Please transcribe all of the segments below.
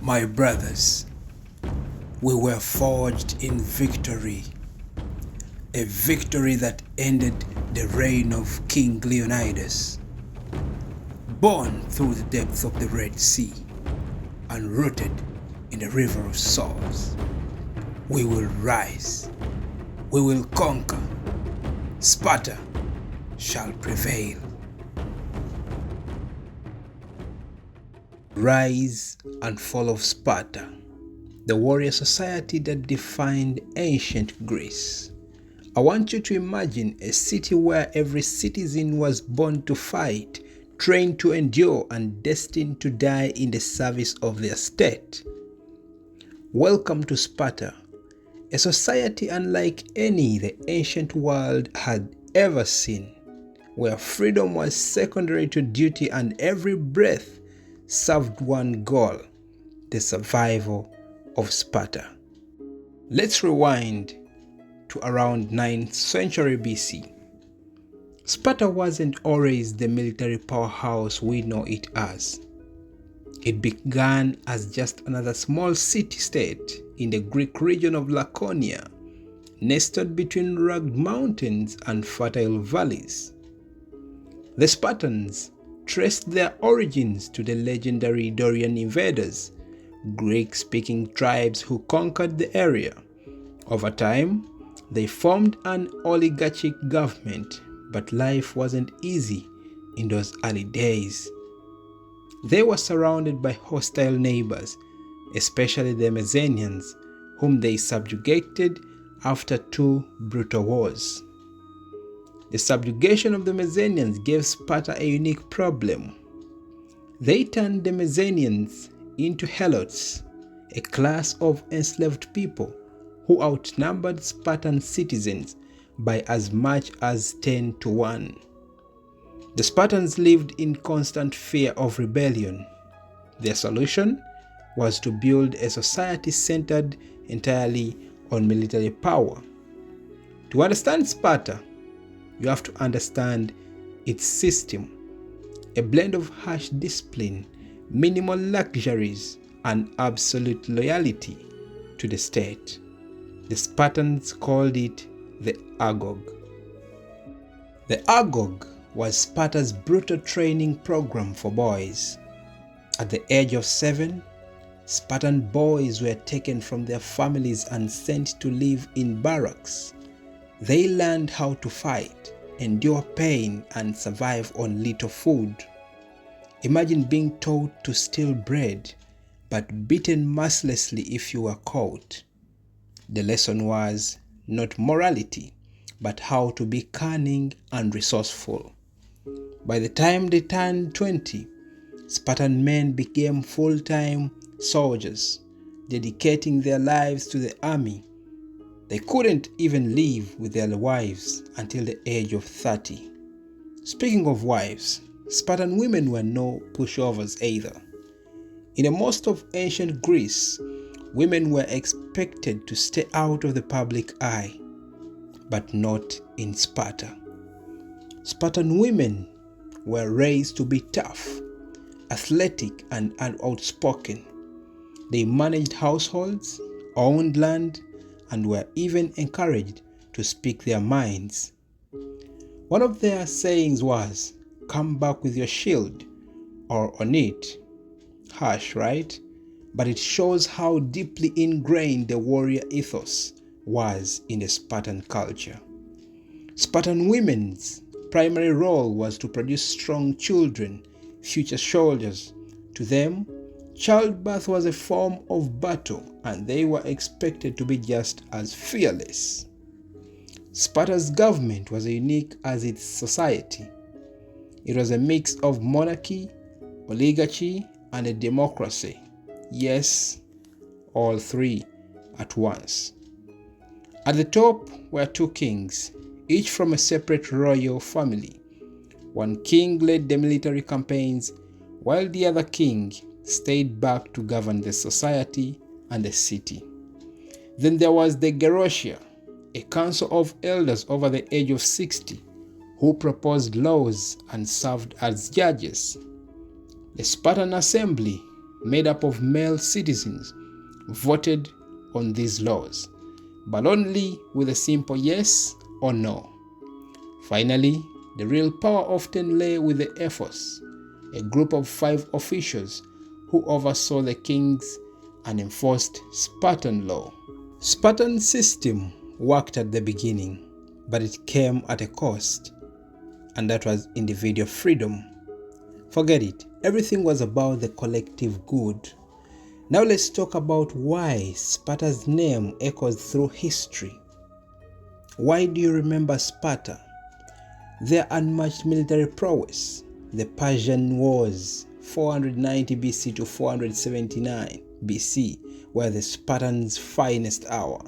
My brothers, we were forged in victory, a victory that ended the reign of King Leonidas, born through the depths of the Red Sea and rooted in the river of swords. We will rise, we will conquer, Sparta shall prevail. Rise and fall of Sparta, the warrior society that defined ancient Greece. I want you to imagine a city where every citizen was born to fight, trained to endure, and destined to die in the service of their state. Welcome to Sparta, a society unlike any the ancient world had ever seen, where freedom was secondary to duty and every breath served one goal: the survival of Sparta. Let's rewind to around 9th century BC. Sparta wasn't always the military powerhouse we know it as. It began as just another small city-state in the Greek region of Laconia, nestled between rugged mountains and fertile valleys. The Spartans traced their origins to the legendary Dorian invaders, Greek-speaking tribes who conquered the area. Over time, they formed an oligarchic government, but life wasn't easy in those early days. They were surrounded by hostile neighbors, especially the Messenians, whom they subjugated after 2 brutal wars. The subjugation of the Messenians gave Sparta a unique problem. They turned the Messenians into helots, a class of enslaved people who outnumbered Spartan citizens by as much as 10 to 1. The Spartans lived in constant fear of rebellion. Their solution was to build a society centered entirely on military power. To understand Sparta, you have to understand its system, a blend of harsh discipline, minimal luxuries, and absolute loyalty to the state. The Spartans called it the agog. The agog was Sparta's brutal training program for boys. At the age of 7, Spartan boys were taken from their families and sent to live in barracks. They learned how to fight, endure pain, and survive on little food. Imagine being taught to steal bread, but beaten mercilessly if you were caught. The lesson was not morality, but how to be cunning and resourceful. By the time they turned 20, Spartan men became full-time soldiers, dedicating their lives to the army. They couldn't even live with their wives until the age of 30. Speaking of wives, Spartan women were no pushovers either. In most of ancient Greece, women were expected to stay out of the public eye, but not in Sparta. Spartan women were raised to be tough, athletic, and outspoken. They managed households, owned land, and were even encouraged to speak their minds. One of their sayings was, "Come back with your shield," or on it. Harsh, right? But it shows how deeply ingrained the warrior ethos was in the Spartan culture. Spartan women's primary role was to produce strong children, future soldiers. To them, childbirth was a form of battle, and they were expected to be just as fearless. Sparta's government was as unique as its society. It was a mix of monarchy, oligarchy, and a democracy. Yes, all three at once. At the top were 2 kings, each from a separate royal family. One king led the military campaigns, while the other king stayed back to govern the society and the city. Then there was the Gerousia, a council of elders over the age of 60, who proposed laws and served as judges. The Spartan assembly, made up of male citizens, voted on these laws, but only with a simple yes or no. Finally, the real power often lay with the ephors, a group of 5 officials who oversaw the kings and enforced Spartan law. Spartan system worked at the beginning, but it came at a cost, and that was individual freedom. Forget it, everything was about the collective good. Now let's talk about why Sparta's name echoes through history. Why do you remember Sparta? Their unmatched military prowess, the Persian Wars, 490 BC to 479 BC, were the Spartans' finest hour.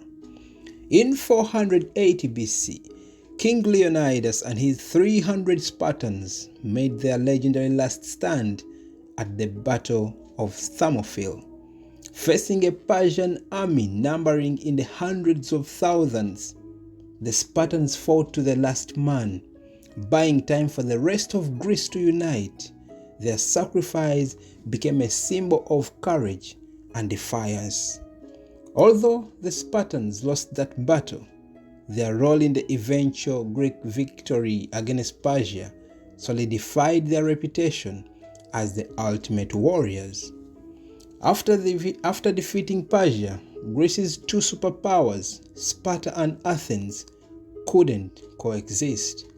In 480 BC, King Leonidas and his 300 Spartans made their legendary last stand at the Battle of Thermopylae. Facing a Persian army numbering in the hundreds of thousands, the Spartans fought to the last man, buying time for the rest of Greece to unite. Their sacrifice became a symbol of courage and defiance. Although the Spartans lost that battle, their role in the eventual Greek victory against Persia solidified their reputation as the ultimate warriors. After defeating Persia, Greece's 2 superpowers, Sparta and Athens, couldn't coexist.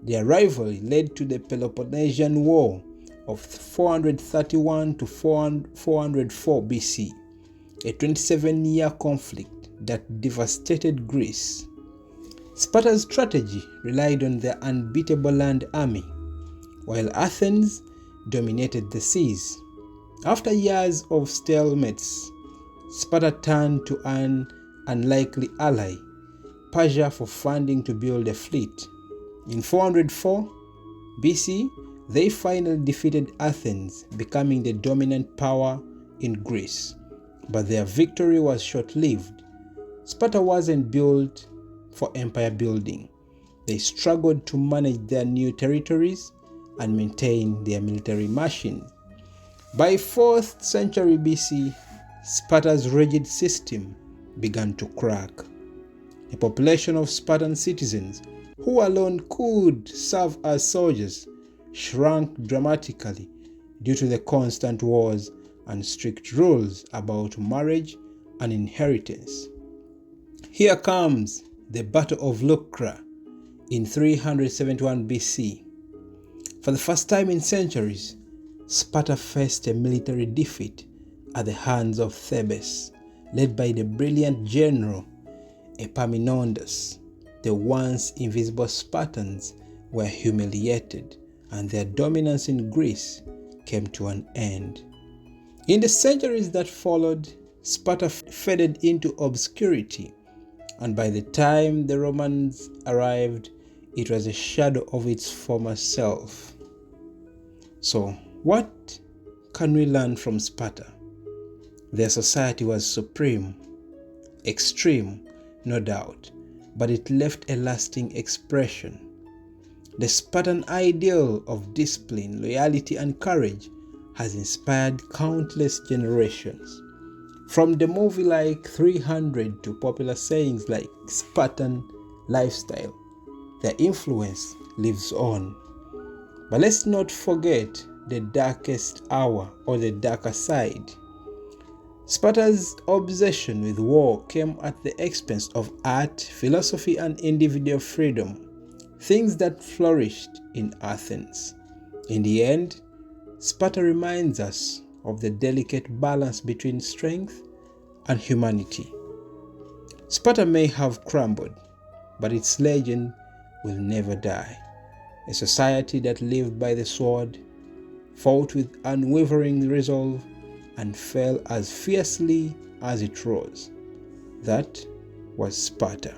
Their rivalry led to the Peloponnesian War of 431 to 404 BC, a 27-year conflict that devastated Greece. Sparta's strategy relied on their unbeatable land army, while Athens dominated the seas. After years of stalemates, Sparta turned to an unlikely ally, Persia, for funding to build a fleet. In 404 BC, they finally defeated Athens, becoming the dominant power in Greece. But their victory was short-lived. Sparta wasn't built for empire building. They struggled to manage their new territories and maintain their military machine. By 4th century BC, Sparta's rigid system began to crack. The population of Spartan citizens, who alone could serve as soldiers, shrank dramatically due to the constant wars and strict rules about marriage and inheritance. Here comes the Battle of Leuctra in 371 BC. For the first time in centuries, Sparta faced a military defeat at the hands of Thebes, led by the brilliant general Epaminondas. The once invisible Spartans were humiliated, and their dominance in Greece came to an end. In the centuries that followed, Sparta faded into obscurity, and by the time the Romans arrived, it was a shadow of its former self. So, what can we learn from Sparta? Their society was supreme, extreme, no doubt, but it left a lasting expression. The Spartan ideal of discipline, loyalty, and courage has inspired countless generations. From the movie like 300 to popular sayings like Spartan lifestyle, their influence lives on. But let's not forget the darkest hour or the darker side. Sparta's obsession with war came at the expense of art, philosophy, and individual freedom, things that flourished in Athens. In the end, Sparta reminds us of the delicate balance between strength and humanity. Sparta may have crumbled, but its legend will never die. A society that lived by the sword, fought with unwavering resolve, and fell as fiercely as it rose. That was Sparta.